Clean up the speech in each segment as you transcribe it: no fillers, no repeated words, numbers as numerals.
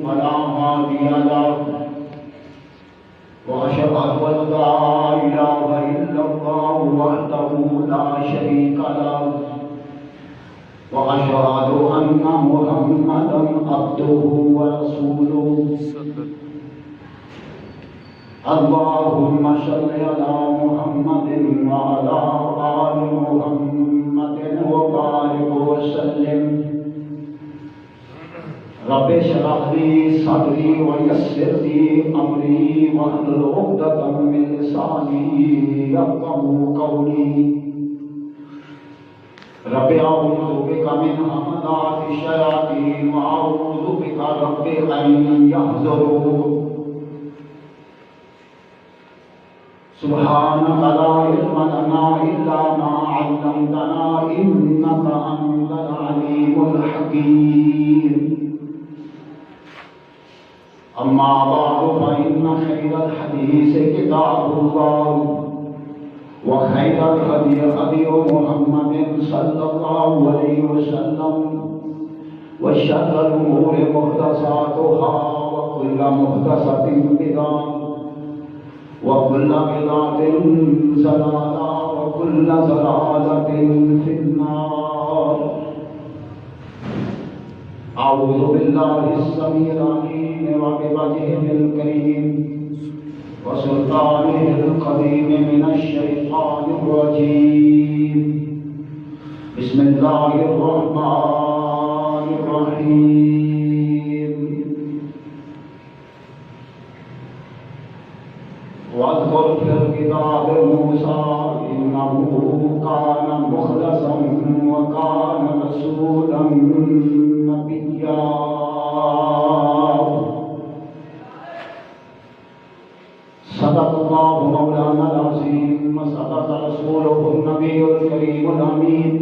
فلا هادي له وأشهد أن لا إله إلا الله وحده لا شريك له وأشهد أن محمدا عبده ورسوله اللهم صل على محمد وعلى آل محمد وبارك وسلم رب اشرح لي صدري ويسر لي أمري واحلل عقدة من لساني يفقهوا قولي رب أعوذ بك من همزات الشياطين وأعوذ بك رب أن يحضرون سبحانك لا علم لنا إلا ما علمتنا إنك أنت العليم الحكيم أما بعد فإن خير الحديث كتاب الله وخير الهدي هدي محمد صلى الله عليه وسلم وشر الأمور محدثاتها وكل محدثة بدعة وكل بدعة ضلالة وكل ضلالة في النار أعوذ بالله السميع العليم وبوجهه الكريم وسلطانه القديم من الشيطان الرجيم بسم الله الرحمن الرحيم واذكر في الكتاب موسى إنه كان مخلصا وكان رسولا نبيا صدق الله مولانا العظيم وصدق رسوله النبي الكريم الأمين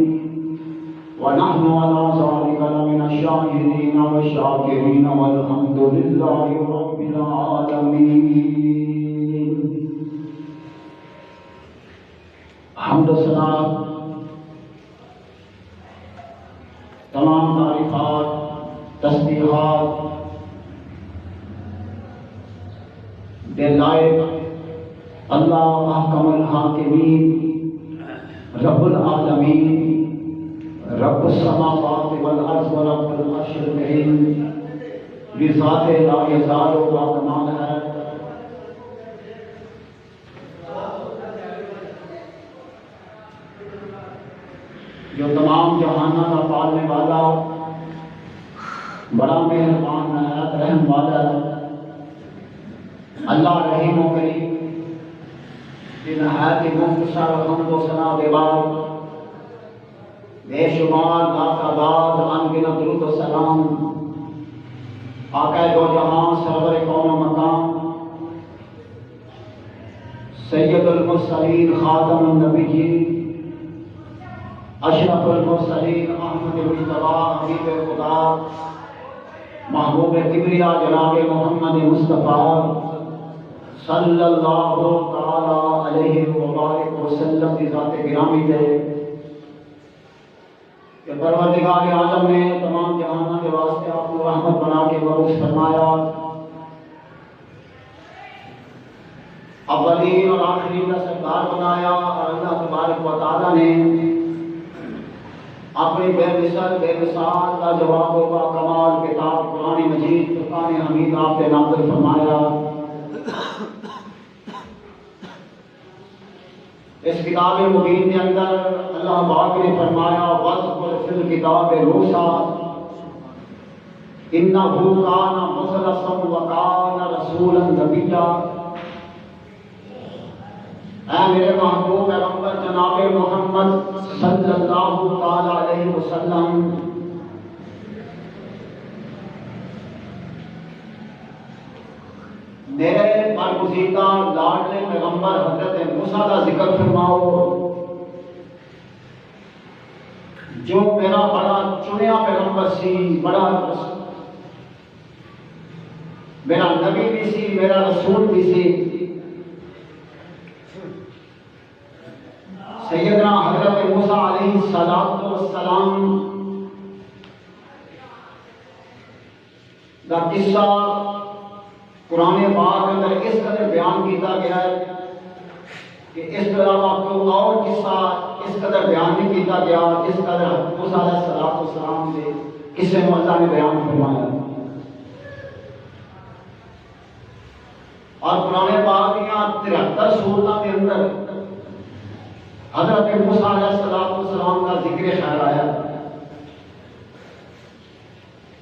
ونحن على ذلك لمن الشاهدين والشاكرين والحمد لله رب العالمين. حمد و ثنا تمام تعریفات تسبیحات دے لائق اللہ احکم الحاکمین رب العالمین رب السماوات والارض ورب العرش الکریم بذات لا یزال و باکمال ہے جو تمام جہانوں کا پالنے والا بڑا مہربان نہایت رحم والا ہے اللہ رحیم و کریم کی نہایت مختصر حمد و ثنا کے بعد بے شمار لاکھآباد انگنت درود و سلام آقا دو جہاں سرور کون و مقام سید المرسلین خاتم النبیین اشرف المرسلین احمد مجتبی حبیب خدا محبوب کبریا جناب محمد مصطفیٰ صلی اللہ تعالی علیہ وبارک وسلم کی ذات گرامی دے کہ پروردگار عالم نے تمام جہانوں کے واسطے آپ کو رحمت بنا کے مبعوث فرمایا اولین اور آخرین کا سردار بنایا اور اللہ تبارک و تعالی نے اپنی بے مثال بے مثال کا جواب و کمال کتاب قرآن مجید فرقان حمید آپ نے نازل فرمایا. اس کتاب مبین کے اندر اللہ پاک نے فرمایا وَاذْكُرْ فِي الْكِتَابِ مُوسَىٰ إِنَّهُ كَانَ مُخْلَصًا وَكَانَ رَسُولًا نَبِيًّا. اے میرے محبوب پیغمبر جناب محمد صلی اللہ تعالی علیہ وسلم میرے برگزیدہ لاڈلے پیغمبر حضرت موسیٰ کا ذکر فرماؤ جو میرا بڑا چنیا پیغمبر سی بڑا میرا نبی بھی سی میرا رسول بھی سی سیدنا حضرت موسیٰ علیہ السلام دا قصہ قرآن پاک کے اندر اس قدر بیان کیتا گیا ہے کہ اس کے علاوہ کوئی اور قصہ اس قدر بیان نہیں کیتا گیا جس قدر موسیٰ علیہ السلام کے قصے میں اللہ نے بیان فرمایا ہے۔ اور قرآن پاک یہاں 73 سورتوں کے اندر حضرت موسیٰ علیہ السلام کا ذکر خیر آیا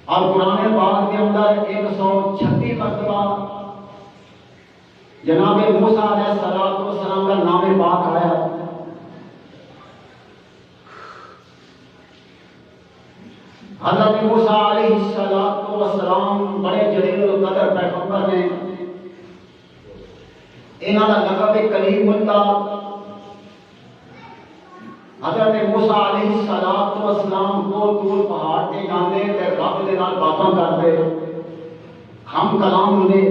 اور قرآن پاک کے اندر 136 مرتبہ جناب موسیٰ علیہ السلام کا نام پاک آیا۔ حضرت موسیٰ علیہ السلام بڑے جلیل القدر پیغمبر نے، انہاں دا لقب کلیم اللہ۔ حضرت موسیٰ علیہ السلام کو دور پہاڑ کے جاندے تے رب دے نال باتاں کردے، ہم کلام ہوندے۔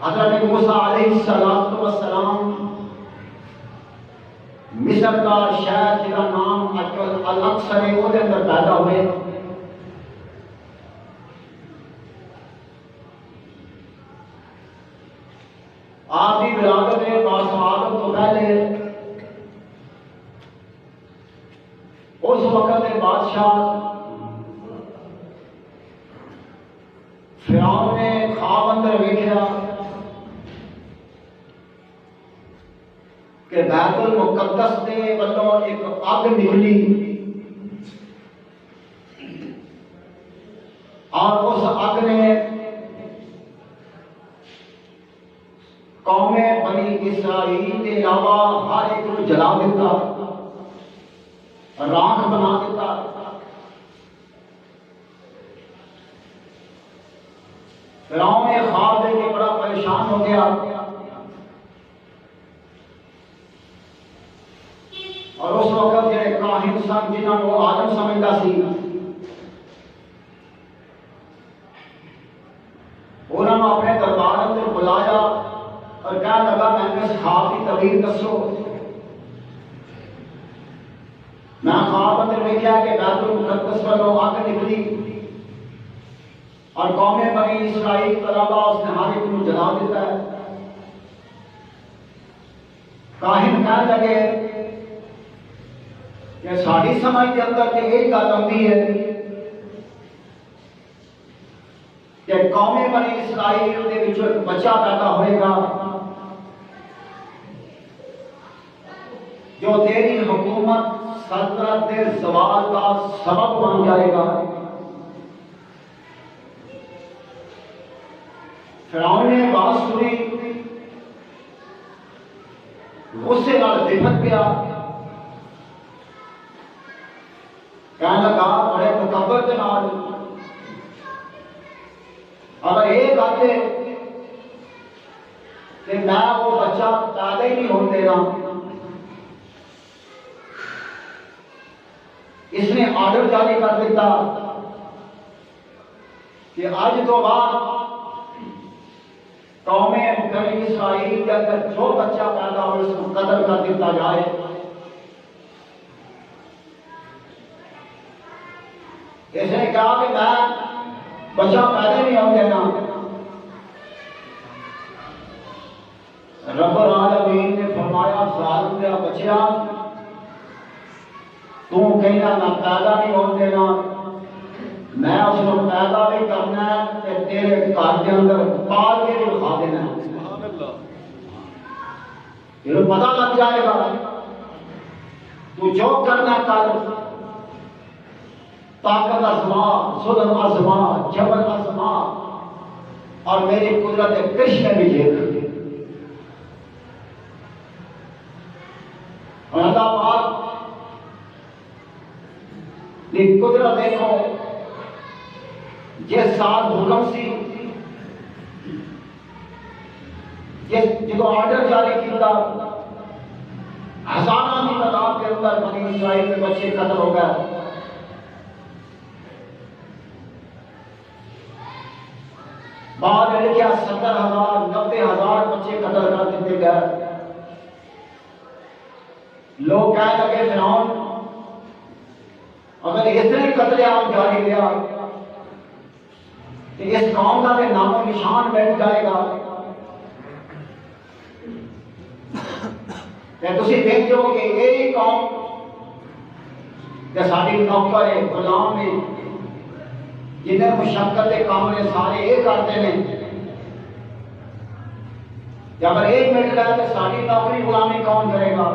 حضرت موسیٰ علیہ السلام مصر کا شہر جہاں نام الاقصی ہے وہ اندر پیدا ہوئے۔ آپ کی ولادت ہے باسعادت تو پہلے اس وقت کے بادشاہ فرعون نے خواب اندر ویکھیا کہ بیت المقدس دے والوں ایک اگ نکلی اور اس اگ نے قوم بنی اسرائیل کے علاوہ ہر ایک کو جلا دیتا، راکھ بنا دیتا۔ فرعون نے خواب دے کے بڑا پریشان ہو گیا اور اس وقت جڑے کاہن سن جنہاں کو آدم سمجھتا سی انہوں نے اپنے دربار اندر بلایا اور کہنے لگا میں نے اس خواب کی تعبیر دسو۔ میں خواب اندر ویکھیا کہ بیت المقدس والوں اگ نکلی اور قوم بنی اسرائیل کے علاوہ اس نے ہر ایک کو جلا دیتا ہے۔ کاہن کہنے لگے کہ ساری سمجھ کے اندر کہ ایک گل آتی ہے کہ قوم بنی اسرائیل کے وچوں ایک بچہ پیدا ہوئے گا جو تیری حکومت سلطنت کے زوال کا سبب بن جائے گا۔ فرعون نے بات سنی، غصے نال بھڑک گیا، کہنے لگا بڑے تکبر کے نال اگر یہ گل ہے کہ میں وہ بچہ پیدا ہی نہیں ہونے دینا، اس نے آرڈر جاری کر دیتا کہ آج تو بعد قوم بنی اسرائیل کے اندر جو بچہ پیدا ہو اس کو قتل کر دیتا جائے۔ اس نے کہا کہ میں بچہ پیدا نہیں ہونے دینا۔ رب العالمین نے فرمایا ظالم دیا بچیا تو کہنا نہ پیدا نہیں ہونے دینا، میں اس کو پیدا بھی کرنا ہے کہ تیرے گھر کے اندر پال کے بھی کھا دینا ہے۔ پھر پتہ لگ جائے گا تو جو کرنا کر، طاقت آزما، ظلم آزما، جبر آزما اور میری قدرت کش میں بھی دیکھ۔ اور اللہ پاک کی قدرت دیکھو، جس سال حکم سی جب آرڈر جاری کیا ہزاروں کی تعداد کے اندر بنی اسرائیل کے بچے قتل ہو گئے۔ بعد میں کیا 70,000 90,000 بچے قتل کر دیتے گئے۔ لوگ کہنے لگے فرعون اگر اس طرح قتل عام جاری رہا تو اس قوم کا بھی نام و نشان مٹ جائے گا. تسی دیکھو کہ یہی قوم ساری نوکر ہے غلام ہے جنہیں مشقت کے کام نے سارے یہ کرتے ہیں. جب ایک مٹ گیا تو ساری نوکری غلامی کون کرے گا؟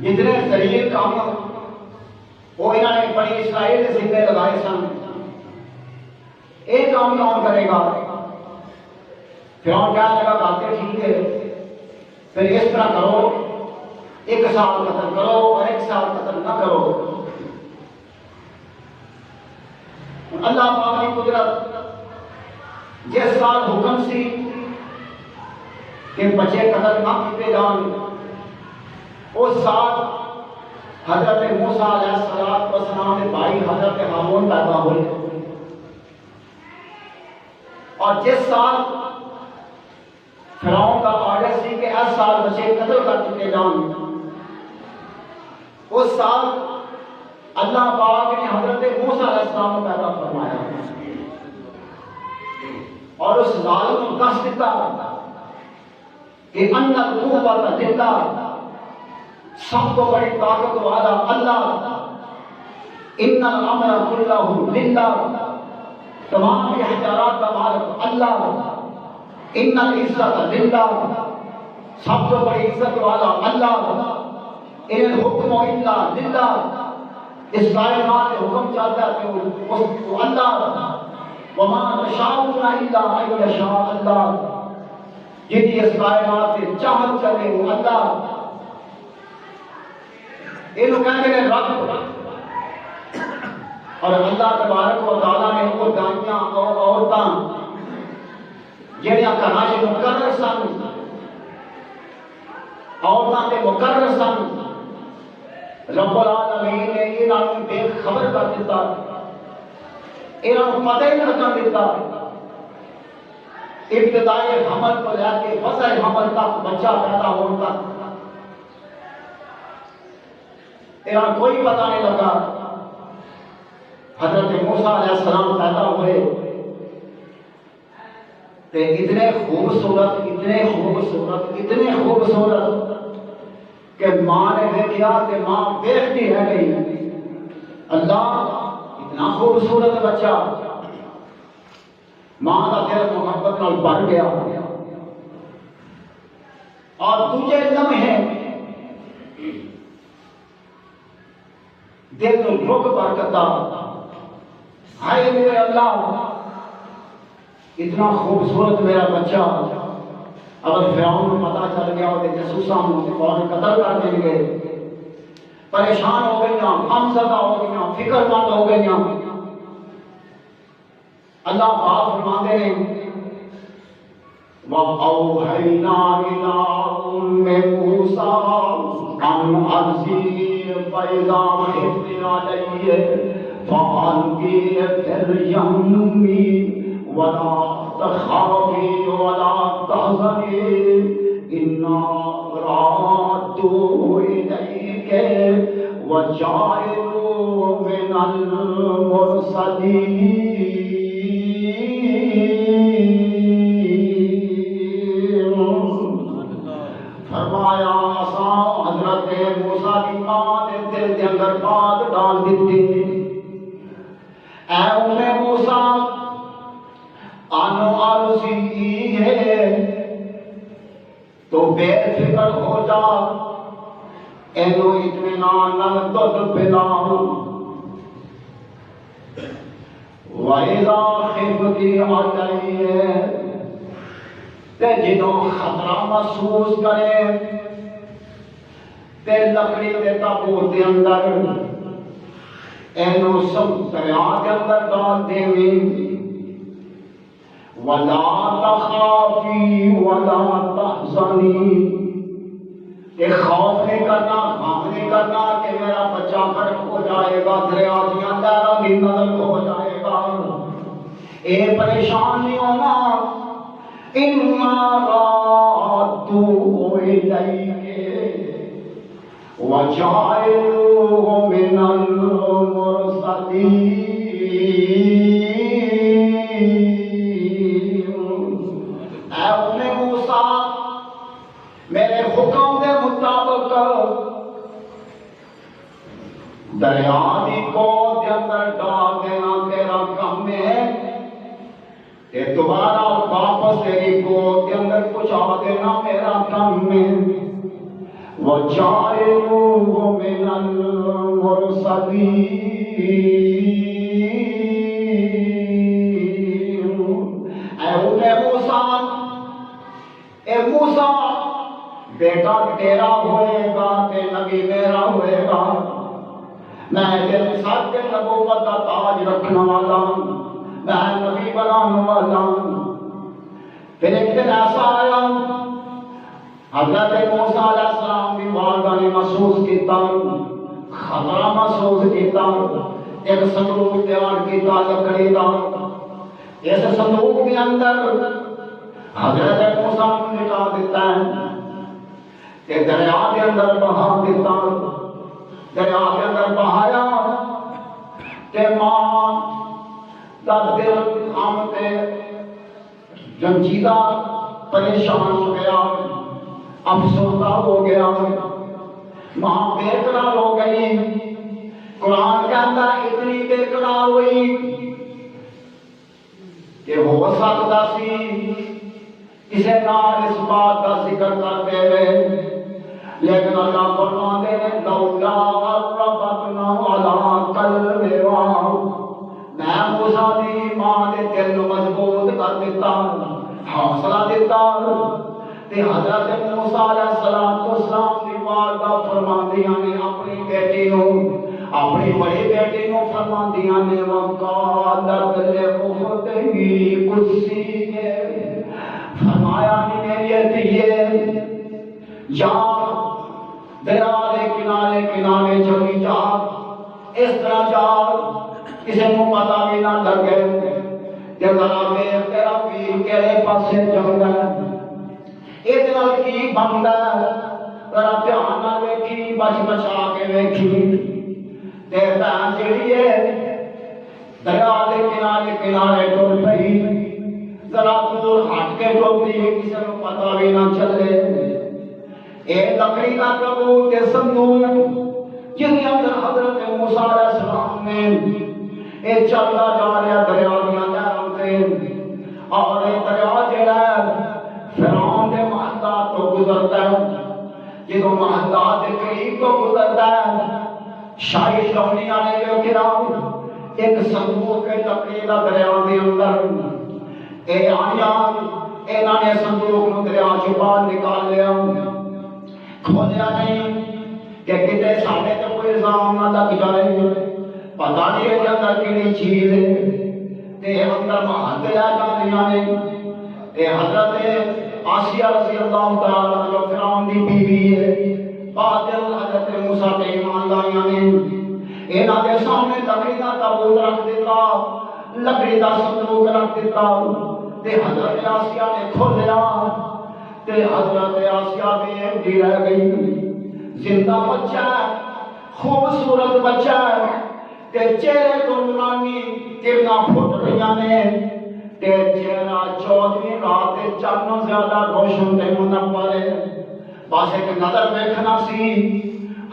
جتنے ذلیل کام وہ انہوں نے بنی اسرائیل کے ذمے لگائے سن، ایک کام کون کرے گا؟ فرعون کہنے لگا باتیں ٹھیک ہے، پھر اس طرح کرو، 1 سال قتل کرو اور 1 سال قتل نہ کرو. اللہ پاک کی قدرت جس سال حکم سی کہ بچے قتل نہ کیتے جان، اس سال حضرت موسیٰ علیہ السلام کے بھائی حضرت ہارون پیدا ہوئے. اور جس سال فرعون کا آرڈر سی کہ اس سال بچے قتل کر چکے جان، اس سال اللہ پاک نے حضرت موسیٰ علیہ السلام کو پیدا فرمایا اور اس ظالم کو دس دیتا کہ ان القوت للہ، سب کو بڑی طاقت والا اللہ، ان الامر کلہ للہ، تمام اختیارات کا مالک اللہ، ان العزت للہ، سب کو بڑی عزت والا اللہ، ان الحکم الا للہ، اس کائنات میں حکم چلتا ہے کہ وہ اللہ، وما تشاءون الا ان یشاء اللہ، جنہیں اس کائنات میں چاہت چلے وہ اللہ. انہوں کہتے ہیں رب، اور اللہ تبارک و تعالیٰ نے وہ دائیاں اور عورتاں جہاں کراچ مقرر سن، عورتاں کے مقرر سن، رب العالمین نے انہوں بے خبر کر دیتا، انہوں پتہ ہی نہ کر دیتا. ابتدائی حمل کو لے کے وسع حمل تک، بچہ پیدا ہونے تک انہوں کوئی پتہ نہیں لگا. حضرت موسیٰ علیہ السلام پیدا ہوئے تے اتنے خوبصورت، اتنے خوبصورت، اتنے خوبصورت کہ ماں نے دیکھا کہ ماں دیکھتی رہ گئی. اللہ اتنا خوبصورت بچہ، ماں کا دل محبت نال بھر گیا. اور دوجے لمحے دل نو رک برکتا، ہائے میرے اللہ اتنا خوبصورت میرا بچہ. اگر فرعون کو پتہ چل گیا اور جاسوساں فوراً قتل کر دیں گے، پریشان ہو گئی، غمزدہ ہو گئی، فکر مند ہو گئی. اللہ پاک فرماتے ہیں وَأَوْحَيْنَا إِلَىٰ أُمِّ مُوسَىٰ أَنْ أَرْسِلْهُ فَإِذَا خِفْتِ عَلَيْهِ فَأَلْقِيهِ فِي الْيَمِّ وَلَا تَخَافِي وَلَا تَحْزَنِي إِنَّا رَادُّوهُ إِلَيْكِ وَجَاعِلُوهُ مِنَ الْمُرْسَلِينَ. فرمایا آسان حضرت موسیٰ کی ماں نے دل کے اندر بات ڈال دیتی، اے ام موسیٰ آنو عروسی ہے تو بے فکر ہو جا، اینو اطمینان نال دودھ پلاؤ. وَإِذَا خِفْتِ عَلَيْهِ، تے جدوں خطرہ محسوس کرے تے لکڑی دے تابوت دے اندر اینو سب دریا کے اندر ڈال دیویں. وَلَا تَخَافِي وَلَا تَحْزَنِي، کہ خوف نہیں کرنا، غم نہیں کرنا کہ میرا بچہ غرق ہو جائے گا، دریا کی اندر بھی نزل ہو جائے گا. اے پریشان نہیں ہونا، إِنَّا رَادُّوهُ إِلَيْكِ وَجَاعِلُوهُ اے موسیٰ میرے حکم دے مطابق دریا دی گود دے اندر ڈال دینا تیرا کم ہے، تے دوبارہ واپس تیری گود کے اندر پہنچا دینا میرا کم ہے۔ وَجَعَلُوهُ مِنَ الْمُرْسَلِينَ۔ اے موسیٰ بیٹا تیرا ہوئے گا تے نبی میرا ہوئے گا، میں دل ساتھ کے نبوت کا تاج رکھنا والا ہوں، میں نبی بنانے والا ہوں۔ پھر ایک دن ایسا آیا حضرت موسیٰ علیہ السلام کی بارگاہ نے محسوس کیتا، خطرہ محسوس کیتا، ایک صندوق تیار کیتا لکڑی دا، اس صندوق کے اندر حضرت موسیٰ کو لٹا دیتا ہے کہ دریا کے اندر بہا دیتا، دریا کے اندر بہایا کہ ماں دا دل آمتے جنجیدہ پریشان ہو گیا، افسردہ ہو گیا، ماں بے قرار ہو گئی۔ قرآن کے اندر اتنی بے قرار ہوئی کہ ہو سکتا سی اسے نال اس بات کا ذکر کرتے ہوئے، لیکن اللہ فرماتے ہیں لولا ربطنا علی قلبها، میں موسیٰ دی ماں دے دل نو مضبوط کر دیتا، حوصلہ دیتا، تے حضرت موسیٰ علیہ السلام دی والدہ فرماندیاں نے اپنی بیٹی نو، اپنی بڑی بیٹی نو فرماندیاں نے وقالت لأختہ قصیہ، فرمایا میری دھیے جا دریا دے کنارے کنارے چلی جا، اس طرح جا کسی کو پتہ بھی نہ لگے کہ ذرا ویکھ تیرا پیر کہڑے پاسے جاندا ہے، اتنا کی بندا ہے، ذرا دھیان نال ویکھی، بچ بچا کے ویکھی، تے بہن جیڑی ہے دریا دے کنارے کنارے ٹر پئی، ذرا دور ہٹ کے ٹرتی ہے، کسی کو پتہ بھی نہ چلے۔ اے لکڑی کا تابوت تے صندوق جس کے اندر حضرت موسیٰ علیہ السلام نے اے چلتا جا رہا دریا دیا لہراں تے، اور اے دریا جڑا ہے فرعون دے محلات تو گزرتا ہے، جدوں محلات دے قریب تو گزرتا ہے، شاہی شونیاں نے جو گراؤ ایک صندوق کے لکڑی کا دریا دے اندر، اے آیا انہاں نے صندوق نو دریا چوں باہر نکال لیا، کھولیا نہیں کہ کتے ساڑھے تے کوئی الزام نہ لگ جائے، پتہ نہیں ہے کہ اندر کیڑی چیز ہے، تے اندر مہد لے جاندیاں نے، تے حضرت آسیہ رضی اللہ تعالیٰ جو فرعون دی بیوی ہے، بعد حضرت موسیٰ تے ایمان لائیاں نے، انہاں دے سامنے لکڑی دا تابوت رکھ دیتا، لکڑی دا صندوق رکھ دیتا، تے حضرت آسیہ نے کھولیا، تے حضرت آسیہ بھی ایڈی رہ گئی، زندہ بچہ ہے، خوبصورت بچہ ہے، تے چہرے تو نورانی کرنا پھٹ رہیاں نے، تے چہرہ 14ویں رات چانوں زیادہ روشن تے منور ہے، بس ایک نظر دیکھنا سی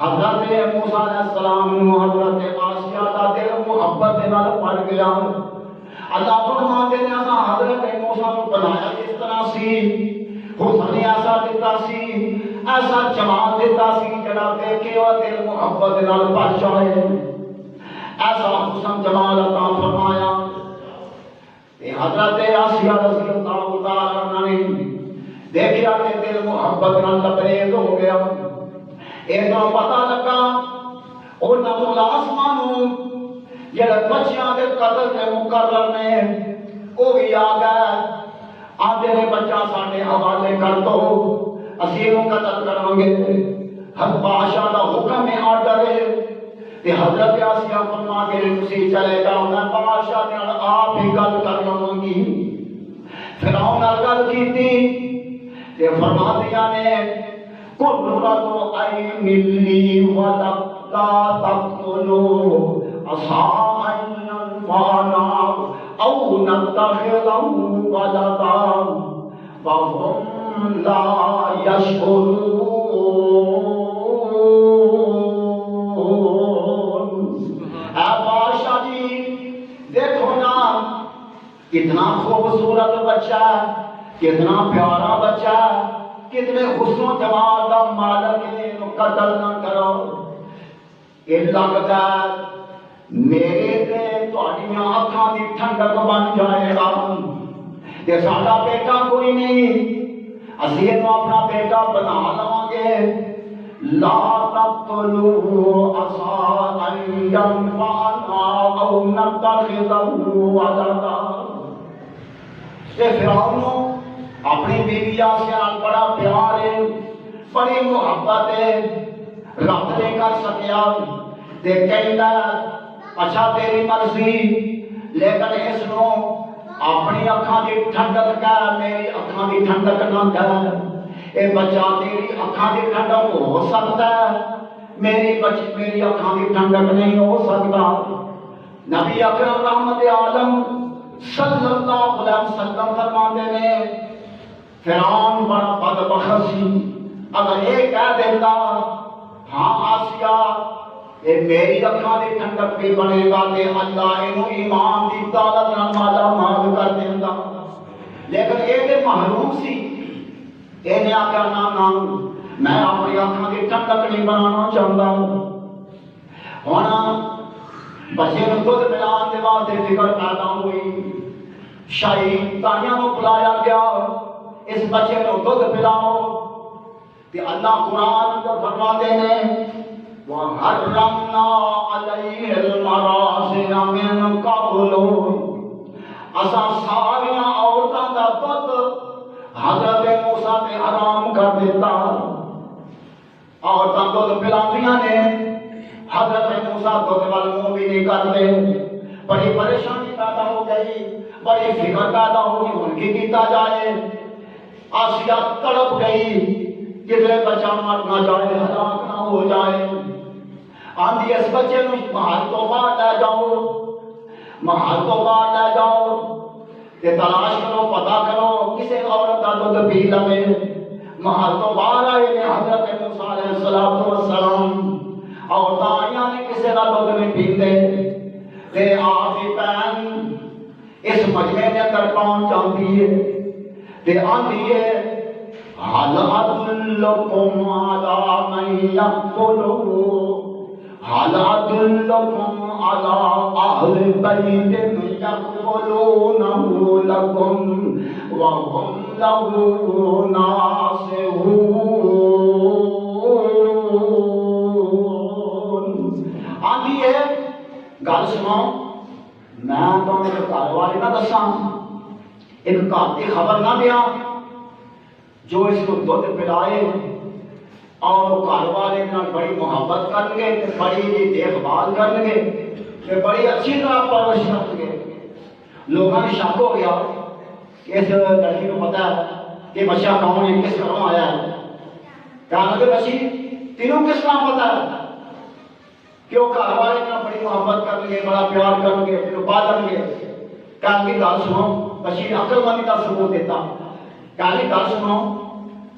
حضرت موسیٰ علیہ السلام نو حضرت آسیہ دا دل محبت دے نال پڑ گیا۔ اللہ فرماتے ہیں اساں حضرت موسیٰ کو بنایا جس طرح سی، حسن ایسا دیتا سی، ایسا جمال دیتا سی جڑا دیکھے اور دل محبت دے نال بھر جائے، ایسا حسن جمال عطا فرمایا۔ حضرت آسیہ رضی اللہ تعالیٰ عنہ نے دیکھیا کہ دل محبت نال لبریز ہو گیا، ایدوں پتہ لگا انہاں ملازمانوں جڑے بچیاں دے قتل کے مقرر نے وہ بھی آ گئے، آدھے نے بچہ ساڈے حوالے کر دو، اسی نوں قتل کراں گے، ہر بادشاہ دا حکم ہے، آرڈر ہے، تے حضرت آسیہ فرما کے تسی چلے جاؤ، میں بادشاہ دے نال آپ ہی گل کر لواں گی۔ فرعون نال گل کیتی تے فرما دیا نے قرۃ عین لی ولا تقتلوا عسى ان لا یشکرون۔ اے بادشاہ جی دیکھو نا کتنا خوبصورت بچہ ہے، کتنا پیارا بچہ ہے، کتنے حسن و جمال کا مالک ہے، قتل نہ کرو۔ یہ لگتا ہے میرے تے تہاڈیاں اکھاں دی ٹھنڈک بن جائے گا کہ ساڈا بیٹا کوئی نہیں، اسی اینو اپنا بیٹا بنا لواں گے۔ لا تقتلوا عسى ان ينفعنا او نتخذه ولدا۔ فرعون اپنی بیویاں سے بڑا پیار ہے، بڑی محبت ہے، رب نے کر سکیا تے کہندا اچھا تیری مرضی، لیکن اس نو اپنی اکھاں دی ٹھنڈک کر، میری اکھاں دی ٹھنڈک نہ کر۔ اے بچہ تیری اکھاں دی ٹھنڈک ہو سکتا ہے، میری اکھاں دی ٹھنڈک نہیں ہو سکتا۔ نبی اکرم رحمت عالم صلی اللہ علیہ وسلم فرماتے ہیں فرعون بڑا بدبخت سی، اگر یہ کہہ دیتا ہاں آسیہ یہ میری اکھاں دی ٹھنڈک بھی بنے گا تے اللہ اینو ایمان دی دولت نال مالا مال کر دیندا، لیکن یہ تے محروم سی۔ اینے آکھیا نا میں اپنی اکھاں دی ٹھنڈک نہیں بنانا چاہتا۔ ہن بچے نوں دودھ پلان دے واسطے فکر پیدا ہوئی، شاہی تانیاں نوں بلایا گیا اس بچے نوں دودھ پلاؤ تے اللہ قرآن اندر فرماتے ہیں وَحَرَّمْنَا عَلَيْهِ الْمَرَاضِعَ مِن قَبْلُ۔ اساں ساریاں عورتاں دا دودھ حضرت موسیٰ نے حرام کر دیتا۔ عورتاں دودھ پلاندیاں نے، حضرت موسیٰ دودھ وال منہ بھی نہیں کرتے۔ بڑی پریشانی پیدا ہو گئی، بڑی فکر پیدا ہو گئی، ان کی کیتا جائے۔ آسیہ تڑپ گئی کدھر بچہ مر نہ جائے، ہلاک نہ ہو جائے۔ آندھی اس بچے نو محل تو باہر لے جاؤ، محل تو باہر لے جاؤ تے تلاش کرو، پتہ کرو کسے عورت کا دودھ پی لوے۔ محل تو باہر آئے نے حضرت موسیٰ علیہ السلام، عورتاں آئیاں نے کسے کا دودھ نہیں پیندے تے آپ ہی بہن اس مجمع کے اندر پہنچ جاتی ہے تے آندھی ہے حَلْ أَدُلُّكُمْ عَلَىٰ مَن يَقْتُلُهُ حَلْ أَدُلُّكُمْ عَلَىٰ أَهْلِ بَيْتٍ يَكْفُلُونَهُ لَكُمْ وَهُمْ لَهُ نَاصِحُونَ۔ آندھی ہے گل سنو، میں تمہیں گھر والے نہ دساں، ایک گھر کی خبر نہ دیا جو اس کو دودھ پلائے اور گھر والے بڑی محبت کر گے، بڑی دیکھ بھال کر گے، بڑی اچھی طرح پرورش کر گے۔ لوگوں نے شک ہو گیا کہ اس لڑکی کو پتا ہے کہ بچہ کون ہے، کس گھروں آیا ہے۔ کہا کہ بچی تینوں کس طرح پتا ہے؟ کیوں گھر والے بڑی محبت کر گے، بڑا پیار کر گے، پھر پالن گے۔ کہا کہ گل سنو، بچی عقل مندی کا ثبوت دیتا۔ کہا کہ گل سنو،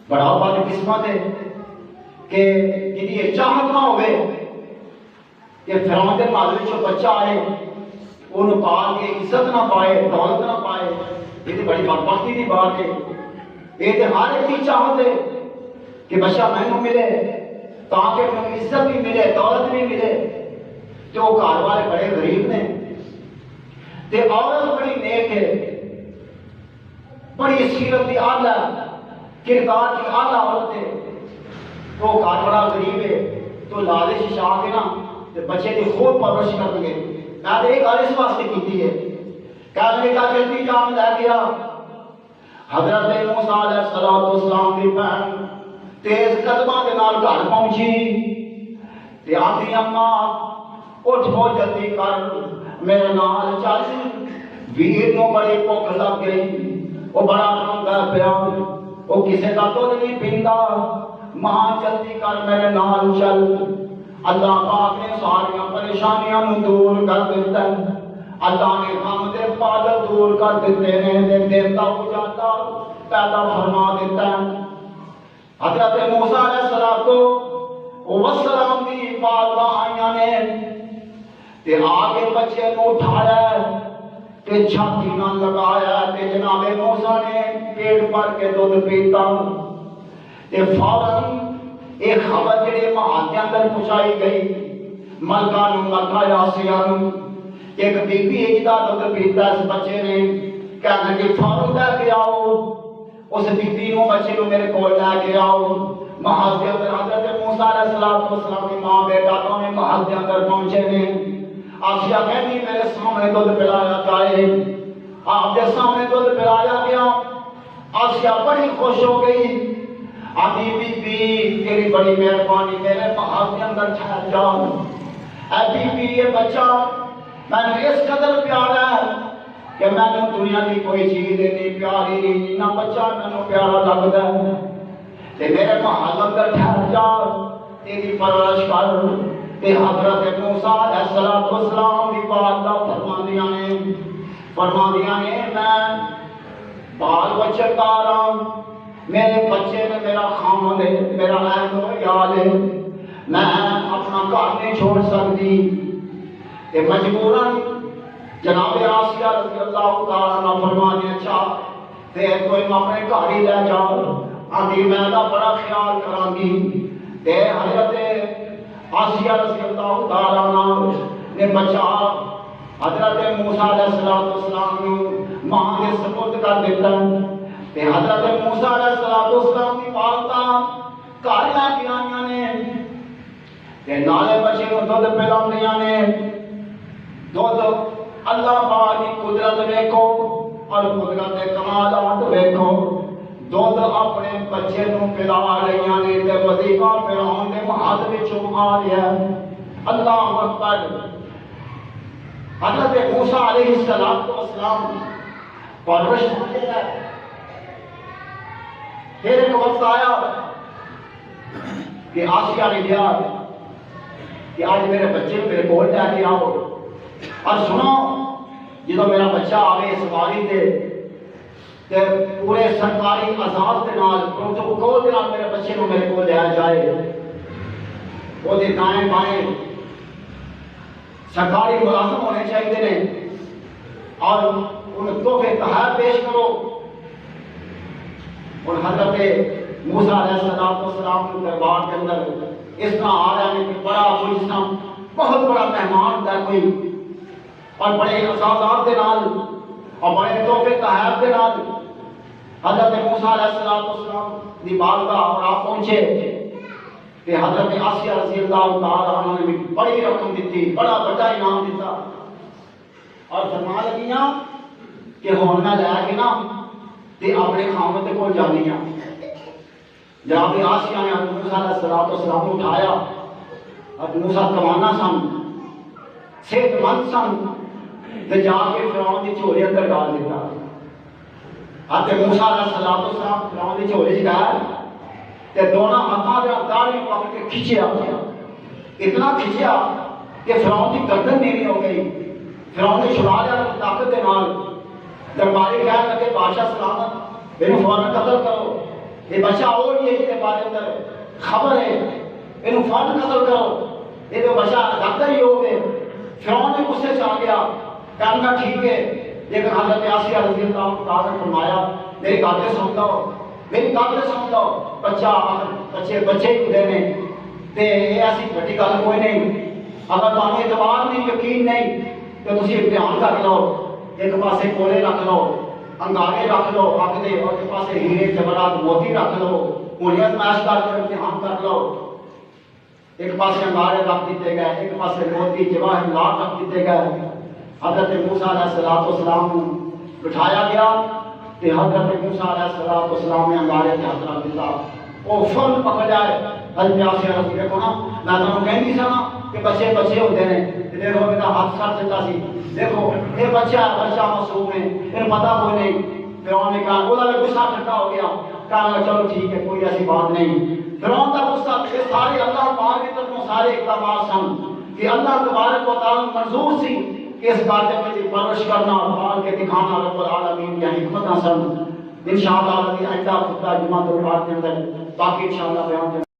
بڑا بد قسمت ہے کہ جدی یہ چاہت نہ ہوئے کہ فرعون کے محل وچ بچہ آئے، انہوں پال کے عزت نہ پائے، دولت نہ پائے۔ یہ تو بڑی بدبختی کی بات ہے۔ یہ تو ہر ایک کی چاہت ہے کہ بچہ مینوں ملے تاکہ مجھے عزت بھی ملے، دولت بھی ملے۔ تو گھر والے بڑے غریب نے تے عورت بڑی نیک ہے، بڑی سیرت کی اعلیٰ کردار کی اعلیٰ عورت ہے۔ تو گھر بڑا غریب ہے، تو لالچ چاہ کے نا بچے کی خوب پرورش کر گے۔ میں نے ایک گل اس واسطے کی ہے، کہنے کا جلدی کام لے گیا حضرت موسیٰ علیہ السلام کی بہن تیز قدماں کے نال گھر پہنچی تے آندی اماں اٹھ بہت جلدی کر میرے نال چل، ویر نو بڑی بھوک لگ گئی، وہ بڑا رنگا پیا، وہ کسے کا دودھ نہیں پیندا، ماں جلدی کر میرے نال چل۔ اللہ پاک نے ساری پریشانیاں دور کر دیتا ہے، اللہ نے غم دے بادل دور کر دیتے ہیں، دیتا اجالا پیدا فرما دیتا ہے۔ حضرت موسیٰ علیہ السلام دی والدہ آئیاں نے تے آگے بچے نو اٹھایا تے چھاتی نہ لگایا تے جناب موسیٰ نے پیٹ پر کے دودھ پیتا تے فوراً ایک خبر جڑے محل کے اندر پہنچائی گئی ملکہ آسیہ نو ایک بی بی اجدا دودھ پیتا اس بچے نے کہنے کہ فوراً لے کے آؤ اس بی بی نو بچے نو میرے کول لے کے آؤ محل کے اندر حضرت موسیٰ علیہ السلام کی ماں بیٹا دونوں محل کے اندر پہنچے نے آسیہ کہنی میرے سامنے دودھ پلایا جائے آپ کے سامنے دودھ پلایا گیا آسیہ بڑی خوش ہو گئی آدھی بی بی تیری بڑی مہربانی میرے محل کے اندر ٹھہر جا اے بی بی یہ بچہ میں نے اس قدر پیارا ہے کہ میں نے دنیا کی کوئی چیز نہیں پیاری نہیں نہ بچہ میں نے پیارا لگتا ہے تے میرے محل اندر ٹھہر جا تیری پرورش کر تے حضرت موسیٰ علیہ السلام دی والدہ فرماندیاں نے میں بال بچے داراں میرے بچے نے میرا خامد ہے میرا اہل و عیال ہے میں اپنا گھر نہیں چھوڑ سکتی تے مجبوراً جناب آسیہ رضی اللہ تعالیٰ عنہ فرمانے اچھا تے کوئی اپنے گھر ہی لے جا آدھی میں دا بڑا خیال کران گی تے حضرت آسیہ رضی اللہ تعالیٰ عنہ نے بچہ حضرت موسیٰ علیہ السلام نے ماں کے سپرد کر دیتا تے حضرت موسیٰ علیہ السلام کی والدہ گھر لے کے آئیاں نے تے نالے بچے کو دودھ پلاندیاں نے دودھ اللہ پاک کی قدرت دیکھو اور قدرت کمالات دیکھو دودھ اپنے بچے نو پلا رہیاں نے تے وظیفہ فرعون دے محل وچوں آ رہا ہے اللہ اکبر حضرت موسیٰ علیہ السلام پرورش مانگے ہے پھر ایک وقت آیا کہ آسیہ نے کہا کہ آج میرے بچے میرے کول جا کے آؤ اور سنو جدو میرا بچہ آگے سواری تے پورے سرکاری عذاب کے نال پروٹوکول کے نال میرے بچے کو میرے کو لیا جائے وہ دے دائیں بائیں سرکاری ملازم ہونے چاہیے نے اور ان تحفے تحائف پیش کرو اور حضرت موسیٰ علیہ السلام کے دربار کے اندر اس طرح آ رہا ہے کہ بڑا کوئی جس طرح بہت بڑا مہمان تھا کوئی اور بڑے اعزازات کے نال اور بڑے تحفے تحائف کے نال حضرت موسیٰ علیہ السلام دی بارگاہ اور آپ پہنچے کہ حضرت آسیہ رضی اللہ تعالیٰ عنہ نے بڑی رقم دیتی بڑا بڑا انعام دیتا اور فرما لگیاں کہ ہون میں لے کے نا تے اپنے خامد کو جانی ہیں جناب آسیہ نے حضرت موسیٰ علیہ السلام کو اٹھایا حضرت موسیٰ کمانا سن صحت مند سن تے جا کے فرعون دی چوری اندر ڈال دیتا حضرت موسیٰ علیہ السلام فرعون دی چوری چ گیا تے دونوں ہاتھاں دے داڑھی پکڑ کے کھچیا اتنا کھچیا کہ فرعون دی گردن نیوی ہو گئی فرعون نے چھڑا لیا طاقت دے نال درباری کہنے لگے بادشاہ سلامت انہوں فوراً قتل کرو یہ بچہ اور یہ کے بارے اندر خبر ہے انہوں فوراً قتل کرو یہ تو بچہ ڈاکٹر ہی ہو گئے فرعون نے غصے سے آ گیا کہنا ٹھیک ہے لیکن حضرت آسیہ رضی اللہ تعالیٰ نے فرمایا میری باتیں سن لو میری باتیں سن لو بچہ بچے ہی خدے نے تے ایسی بڑی گل کوئی نہیں اگر تمہیں اعتبار نہیں یقین نہیں تو تسی امتحان کر لو ایک پاسے کولے رکھ لو انگارے رکھ لو حق دے اور ایک پاسے ہیرے جواہرات موتی رکھ لو انگلیاں سماش کر کے امتحان کر لو ایک پاسے انگارے رکھ دیتے گئے ایک پاسے موتی جواہرات رکھ دیتے گئے حضرت موسیٰ علیہ السلام بٹھایا گیا کہ حضرت موسیٰ علیہ السلام نے انگارے کے ہاتھ رکھ دیتا وہ فن پکڑ جائے حضرت آسیہ رضی دیکھو نا میں تمہیں کہنی سا کہ بچے ہوتے ہیں دیکھو میرا ہاتھ سر دیتا سی دیکھو یہ بچہ معصوم ہے انہیں پتہ کوئی نہیں فرعون نے کہا وہ غصہ ٹھنڈا ہو گیا کہا چلو ٹھیک ہے کوئی ایسی بات نہیں فرعون کا غصہ یہ سارے اللہ پاک کی طرفوں سارے اقدامات سن کہ اللہ تبارک و تعالیٰ منظور سی کہ اس بات میں پرورش کرنا اور پال کے دکھانا رب العالمین کی حکمت سن انشاءاللہ آئندہ خطبہ جمعہ دو پارٹ کے اندر باقی انشاءاللہ بیان